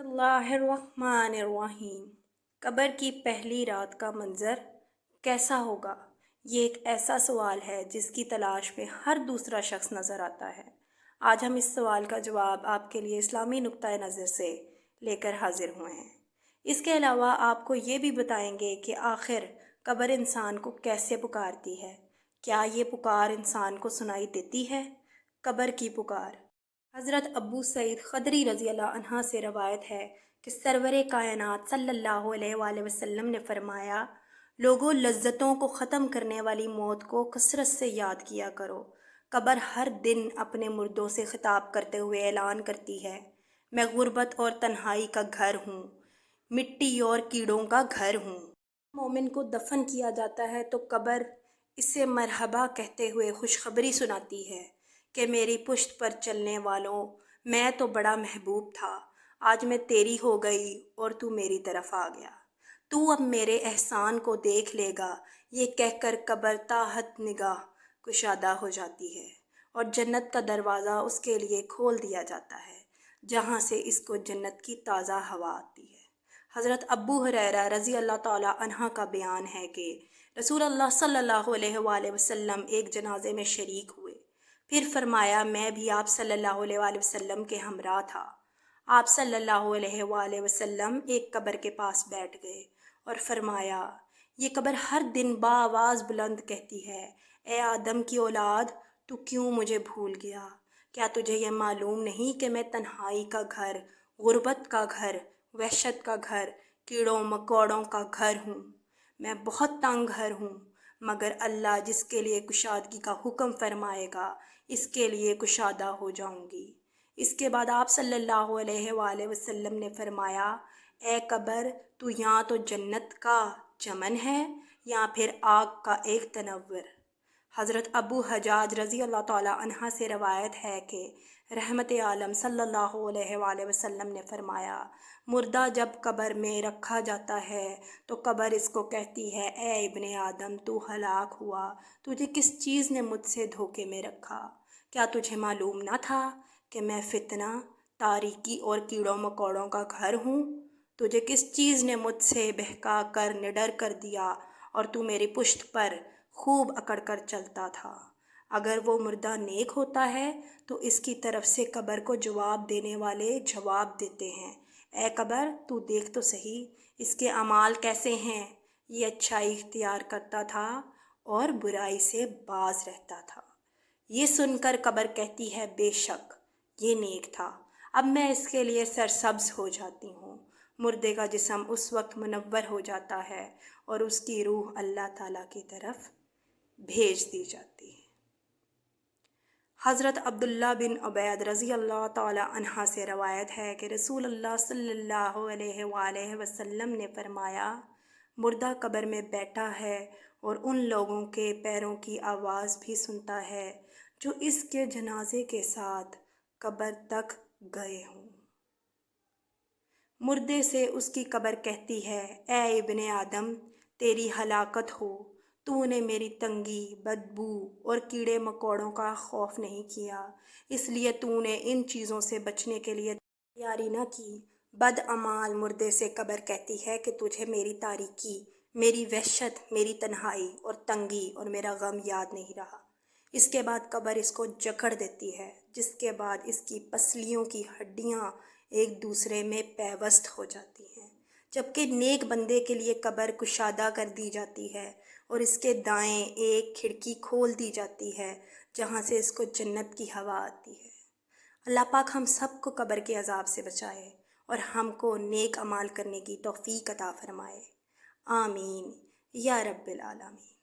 बिस्मिल्लाहिर्रहमानिर्रहीम। कब्र की पहली रात का मंज़र कैसा होगा? ये एक ऐसा सवाल है जिसकी तलाश में हर दूसरा शख्स नज़र आता है। आज हम इस सवाल का जवाब आपके लिए इस्लामी नुक्ता नज़र से लेकर हाजिर हुए हैं। इसके अलावा आपको ये भी बताएंगे कि आखिर कब्र इंसान को कैसे पुकारती है। क्या ये पुकार इंसान को सुनाई देती है? कब्र की पुकार। हज़रत अबू सईद खदरी रज़ी अल्लाह अन्हा से रवायत है कि सरवरे कायनात सल्लल्लाहु अलैहि वसल्लम ने फरमाया, लोगों, लज्जतों को ख़त्म करने वाली मौत को कसरत से याद किया करो। कब्र हर दिन अपने मुर्दों से खिताब करते हुए ऐलान करती है, मैं गुर्बत और तन्हाई का घर हूँ, मिट्टी और कीड़ों का घर हूँ। मोमिन को दफन किया जाता है तो कब्र इसे मरहबा कहते हुए खुशखबरी सुनाती है कि मेरी पुश्त पर चलने वालों, मैं तो बड़ा महबूब था, आज मैं तेरी हो गई और तू मेरी तरफ आ गया। तू अब मेरे एहसान को देख लेगा। ये कहकर कब्र ताहत निगाह कुशादा हो जाती है और जन्नत का दरवाज़ा उसके लिए खोल दिया जाता है, जहाँ से इसको जन्नत की ताज़ा हवा आती है। हज़रत अबू हुरैरा रज़ी अल्लाह ताला अन्हा का बयान है कि रसूल अल्लाह सल्लल्लाहु अलैहि वसल्लम एक जनाजे में शरीक हुए। फिर फरमाया, मैं भी आप सल्लल्लाहु अलैहि वसल्लम के हमरा था। आप सल्लल्लाहु अलैहि वसल्लम एक कब्र के पास बैठ गए और फरमाया, ये कब्र हर दिन बाआवाज़ बुलंद कहती है, ए आदम की औलाद, तू क्यों मुझे भूल गया? क्या तुझे यह मालूम नहीं कि मैं तन्हाई का घर, गुर्बत का घर, वहशत का घर, कीड़ों मकोड़ों का घर हूँ। मैं बहुत तंग घर हूँ, मगर अल्लाह जिसके लिए कुशादगी का हुक्म फरमाएगा, इसके लिए कुशादा हो जाऊंगी। इसके बाद आप सल्लल्लाहु अलैहि वसल्लम ने फरमाया, ए कब्र, तू यहाँ तो जन्नत का चमन है या फिर आग का एक तनव्वुर। हज़रत अबू हजाज रज़ी अल्लाह ताला अन्हा से रवायत है कि रहमत आलम सल्लल्लाहु अलैहि वसल्लम ने फरमाया, मुर्दा जब कब्र में रखा जाता है तो कब्र इसको कहती है, ए इब्ने आदम, तू हलाक हुआ, तुझे किस चीज़ ने मुझसे धोखे में रखा? क्या तुझे मालूम ना था कि मैं फितना, तारीकी और कीड़ों मकोड़ों का घर हूँ? तुझे किस चीज़ ने मुझसे बहका कर निडर कर दिया और तू मेरी पुश्त पर खूब अकड़ कर चलता था? अगर वो मुर्दा नेक होता है तो इसकी तरफ से कब्र को जवाब देने वाले जवाब देते हैं, ए कब्र, तू देख तो सही इसके अमाल कैसे हैं। ये अच्छाई इख्तियार करता था और बुराई से बाज रहता था। ये सुनकर कब्र कहती है, बेशक ये नेक था, अब मैं इसके लिए सरसब्ज हो जाती हूँ। मुर्दे का जिस्म उस वक्त मुनव्वर हो जाता है और उसकी रूह अल्लाह ताला की तरफ भेज दी जाती है। हज़रत अब्दुल्ला बिन उबैद रज़ी अल्लाह ताला अन्हा से रवायत है कि रसूल अल्लाह सल्लल्लाहु अलैहि वसल्लम ने फरमाया, मुर्दा कब्र में बैठा है और उन लोगों के पैरों की आवाज़ भी सुनता है जो इसके जनाजे के साथ कब्र तक गए हों। मुर्दे से उसकी कब्र कहती है, ए इब्ने आदम, तेरी हलाकत हो, तूने मेरी तंगी, बदबू और कीड़े मकोड़ों का खौफ नहीं किया, इसलिए तूने इन चीज़ों से बचने के लिए तैयारी न की। बदअमाल मुर्दे से कब्र कहती है कि तुझे मेरी तारीकी, मेरी वहशत, मेरी तन्हाई और तंगी और मेरा गम याद नहीं रहा। इसके बाद कब्र इसको जकड़ देती है, जिसके बाद इसकी पसलियों की हड्डियाँ एक दूसरे में पैवस्त हो जाती हैं, जबकि नेक बंदे के लिए कब्र कुशादा कर दी जाती है और इसके दाएं एक खिड़की खोल दी जाती है, जहाँ से इसको जन्नत की हवा आती है। अल्लाह पाक हम सबको कब्र के अजाब से बचाए और हमको नेक अमाल करने की तौफीक अता फरमाए। आमीन या रब्बिल आलमीन।